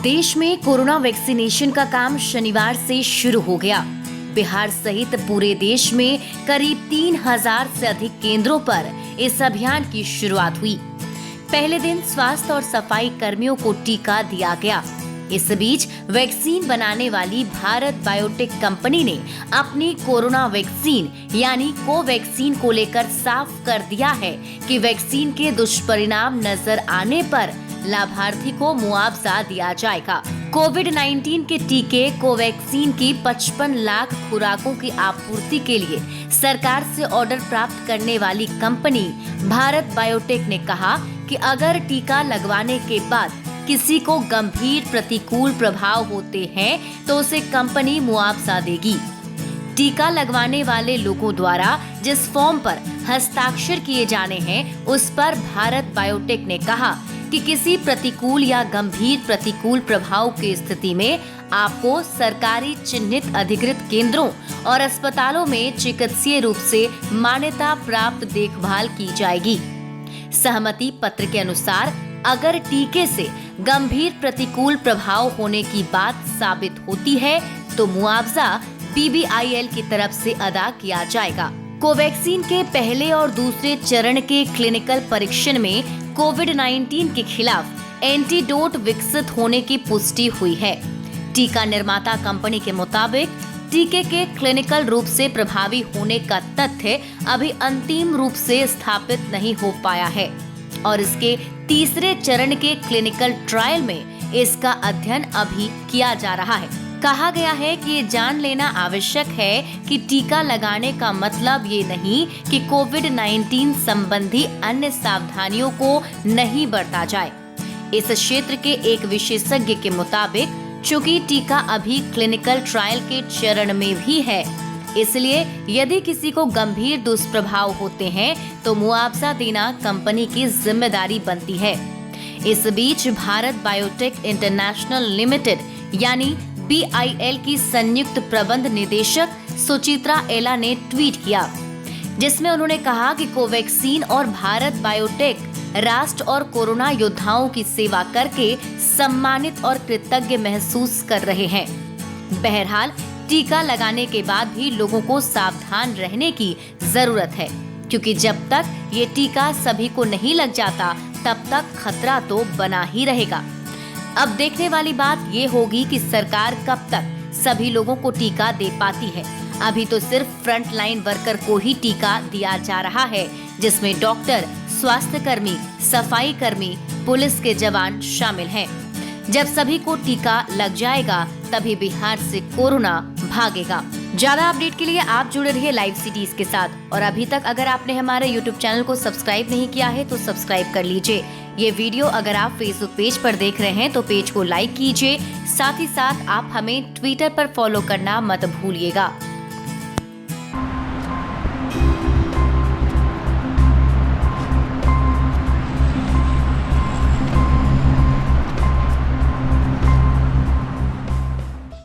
देश में corona vaccination का काम शनिवार से शुरू हो गया। बिहार सहित पूरे देश में करीब 3000 से अधिक केंद्रों पर इस अभियान की शुरुआत हुई। पहले दिन स्वास्थ्य और सफाई कर्मियों को टीका दिया गया। इस बीच वैक्सीन बनाने वाली भारत बायोटेक कंपनी ने अपनी कोरोना वैक्सीन यानी कोवैक्सीन को लेकर साफ कर दिया है कि वैक्सीन के दुष्परिणाम नजर आने पर लाभार्थी को मुआवजा दिया जाएगा। कोविड-19 के टीके कोवैक्सीन की 55 लाख खुराकों की आपूर्ति के लिए सरकार से ऑर्डर प्राप्त करने वाली कंपनी भारत बायोटेक ने कहा कि अगर टीका लगवाने के बाद किसी को गंभीर प्रतिकूल प्रभाव होते हैं तो उसे कंपनी मुआवजा देगी। टीका लगवाने वाले लोगों द्वारा जिस फॉर्म पर हस्ताक्षर किए जाने हैं उस पर भारत बायोटेक ने कहा कि किसी प्रतिकूल या गंभीर प्रतिकूल प्रभाव की स्थिति में आपको सरकारी चिन्हित अधिकृत केंद्रों और अस्पतालों में चिकित्सीय रूप से मान्यता प्राप्त देखभाल की जाएगी। सहमति पत्र के अनुसार अगर टीके से गंभीर प्रतिकूल प्रभाव होने की बात साबित होती है तो मुआवजा PBIL की तरफ से अदा किया जाएगा। कोवैक्सीन के पहले और दूसरे चरण के क्लिनिकल परीक्षण में कोविड-19 के खिलाफ एंटीडोट विकसित होने की पुष्टि हुई है। टीका निर्माता कंपनी के मुताबिक टीके के क्लिनिकल रूप से प्रभावी होने का तथ्य अभी अंतिम रूप से स्थापित नहीं हो पाया है और इसके तीसरे चरण के क्लिनिकल ट्रायल में इसका अध्ययन अभी किया जा रहा है। कहा गया है कि ये जान लेना आवश्यक है कि टीका लगाने का मतलब ये नहीं कि कोविड-19 संबंधी अन्य सावधानियों को नहीं बरता जाए। इस क्षेत्र के एक विशेषज्ञ के मुताबिक चूंकि टीका अभी क्लिनिकल ट्रायल के चरण में भी है, इसलिए यदि किसी को गंभीर दुष्प्रभाव होते हैं तो मुआवजा देना कंपनी की जिम्मेदारी बनती है। इस बीच भारत बायोटेक इंटरनेशनल लिमिटेड यानी BIL की संयुक्त प्रबंध निदेशक सुचित्रा एला ने ट्वीट किया, जिसमें उन्होंने कहा कि कोवैक्सीन और भारत बायोटेक राष्ट्र और कोरोना योद्धाओं की सेवा करके सम्मानित और कृतज्ञ महसूस कर रहे हैं। बहरहाल टीका लगाने के बाद भी लोगों को सावधान रहने की जरूरत है, क्योंकि जब तक ये टीका सभी को नहीं लग जाता तब तक खतरा तो बना ही रहेगा। अब देखने वाली बात ये होगी कि सरकार कब तक सभी लोगों को टीका दे पाती है। अभी तो सिर्फ फ्रंट लाइन वर्कर को ही टीका दिया जा रहा है, जिसमें डॉक्टर, स्वास्थ्य कर्मी, सफाई कर्मी, पुलिस के जवान शामिल हैं। जब सभी को टीका लग जाएगा तभी बिहार से कोरोना भागेगा। ज्यादा अपडेट के लिए आप जुड़े रहिए लाइव सिटीज के साथ और अभी तक अगर आपने हमारे YouTube चैनल को सब्सक्राइब नहीं किया है तो सब्सक्राइब कर लीजिए। ये वीडियो अगर आप फेसबुक पेज पर देख रहे हैं तो पेज को लाइक कीजिए। साथ ही साथ आप हमें ट्विटर पर फॉलो करना मत भूलिएगा।